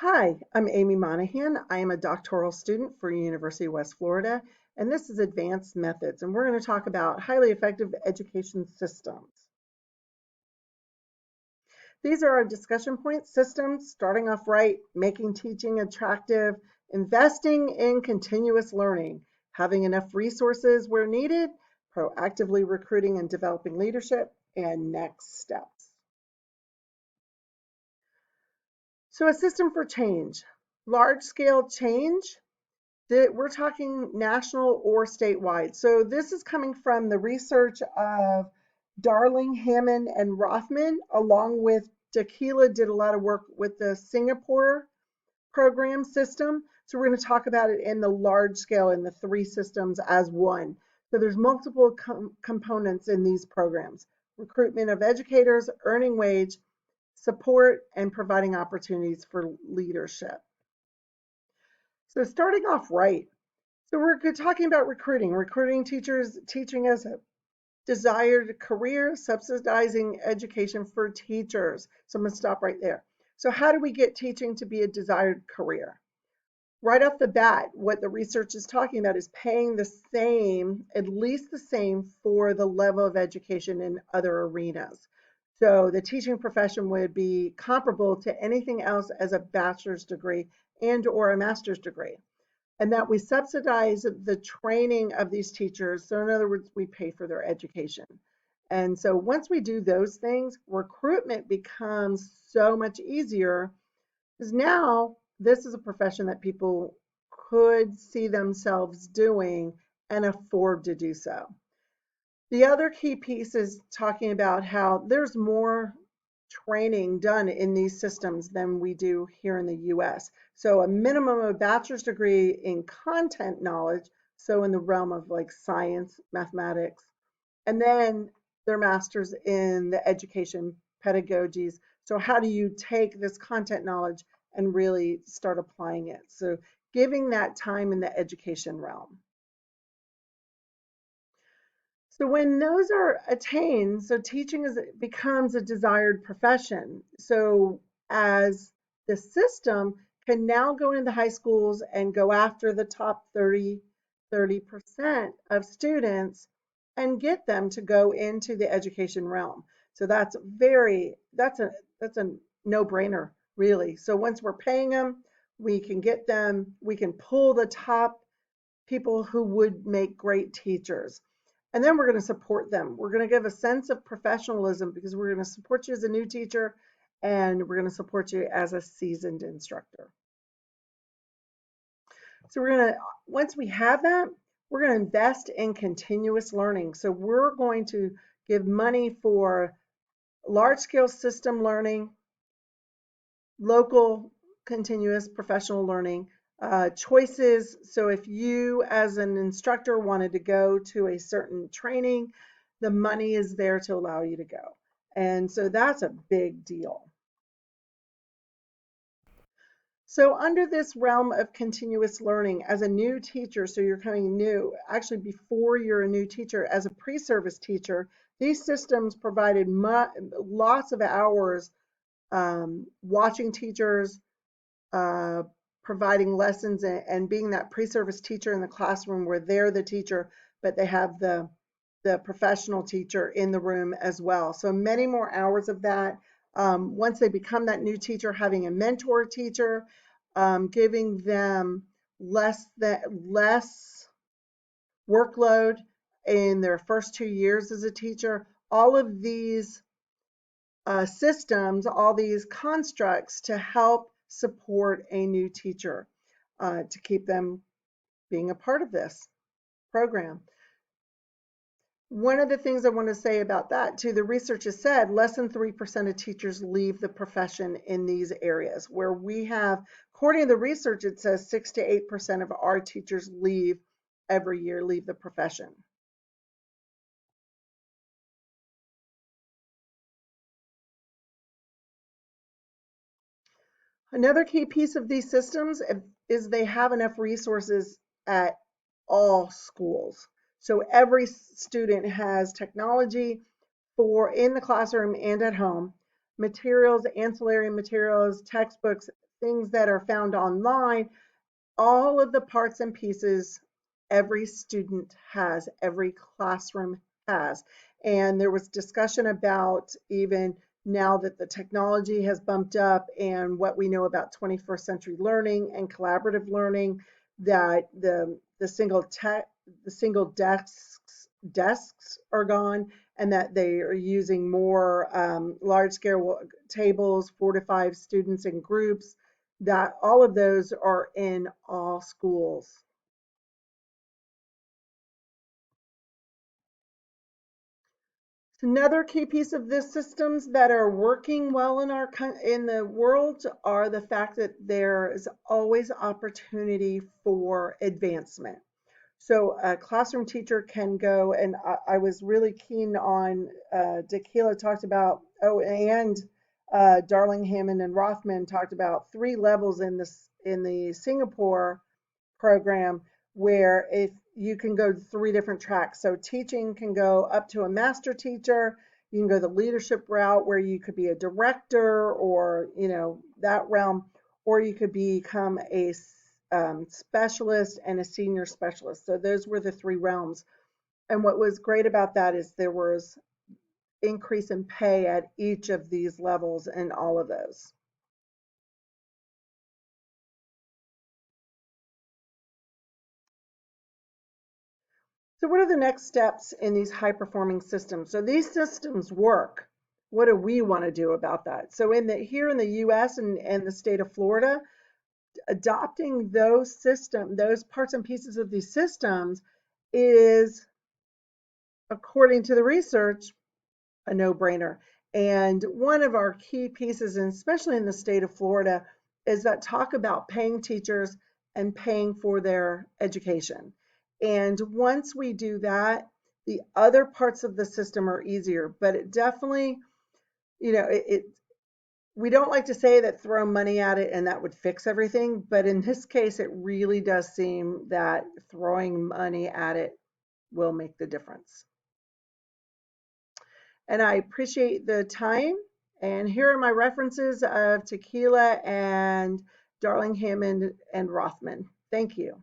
Hi, I'm Amy Monahan. I am a doctoral student for University of West Florida, and this is Advanced Methods, and we're going to talk about highly effective education systems. These are our discussion points: systems, starting off right, making teaching attractive, investing in continuous learning, having enough resources where needed, proactively recruiting and developing leadership, and next steps. So a system for change, large scale change. We're talking national or statewide. So this is coming from the research of Darling, Hammond, and Rothman, along with Tequila did a lot of work with the Singapore program system. So we're going to talk about it in the large scale in the three systems as one. So there's multiple components in these programs: recruitment of educators, earning wage, support, and providing opportunities for leadership. So starting off right, so we're talking about recruiting teachers, teaching as a desired career, subsidizing education for teachers. So I'm going to stop right there. So how do we get teaching to be a desired career? Right off the bat, what the research is talking about is paying the same, at least the same, for the level of education in other arenas. So the teaching profession would be comparable to anything else as a bachelor's degree and or a master's degree, and that we subsidize the training of these teachers. So in other words, we pay for their education. And so once we do those things, recruitment becomes so much easier because now this is a profession that people could see themselves doing and afford to do so. The other key piece is talking about how there's more training done in these systems than we do here in the US. So a minimum of a bachelor's degree in content knowledge, so in the realm of like science, mathematics, and then their master's in the education pedagogies. So how do you take this content knowledge and really start applying it? So giving that time in the education realm. So when those are attained, so teaching becomes a desired profession. So as the system can now go into high schools and go after the top 30% of students and get them to go into the education realm. So that's a no-brainer, really. So once we're paying them, we can pull the top people who would make great teachers. And then we're going to support them. We're going to give a sense of professionalism because we're going to support you as a new teacher and we're going to support you as a seasoned instructor. So once we have that, we're going to invest in continuous learning. So we're going to give money for large scale system learning, local continuous professional learning, choices. So if you as an instructor wanted to go to a certain training, the money is there to allow you to go. And so that's a big deal. So under this realm of continuous learning, as a new teacher, so you're coming new, actually before you're a new teacher, as a pre-service teacher, these systems provided lots of hours watching teachers, uh, providing lessons and being that pre-service teacher in the classroom where they're the teacher, but they have the professional teacher in the room as well. So many more hours of that. Once they become that new teacher, having a mentor teacher, giving them less workload in their first 2 years as a teacher. All of these systems, all these constructs to help support a new teacher to keep them being a part of this program. One of the things I want to say about that too, the research has said less than 3% of teachers leave the profession in these areas where we have, according to the research, it says 6 to 8% of our teachers leave every year, leave the profession. Another key piece of these systems is they have enough resources at all schools. So every student has technology for in the classroom and at home, materials, ancillary materials, textbooks, things that are found online, all of the parts and pieces every student has, every classroom has. And there was discussion about, even now that the technology has bumped up and what we know about 21st century learning and collaborative learning, that the single desks are gone, and that they are using more large scale tables, 4 to 5 students in groups, that all of those are in all schools. Another key piece of the systems that are working well in the world are the fact that there is always opportunity for advancement. So a classroom teacher can go, and I was really keen on, Dakila talked about, and Darling, Hammond, and Rothman talked about 3 levels in the Singapore program, where if you can go 3 different tracks. So teaching can go up to a master teacher. You can go the leadership route where you could be a director, or that realm, or you could become a specialist and a senior specialist. So those were the 3 realms. And what was great about that is there was increase in pay at each of these levels and all of those. So what are the next steps in these high performing systems? So these systems work. What do we want to do about that? So here in the US and the state of Florida, adopting those parts and pieces of these systems is, according to the research, a no-brainer. And one of our key pieces, and especially in the state of Florida, is that talk about paying teachers and paying for their education. And once we do that, the other parts of the system are easier. But it definitely, we don't like to say that throw money at it and that would fix everything. But in this case, it really does seem that throwing money at it will make the difference. And I appreciate the time. And here are my references of Tequila and Darling, Hammond, and Rothman. Thank you.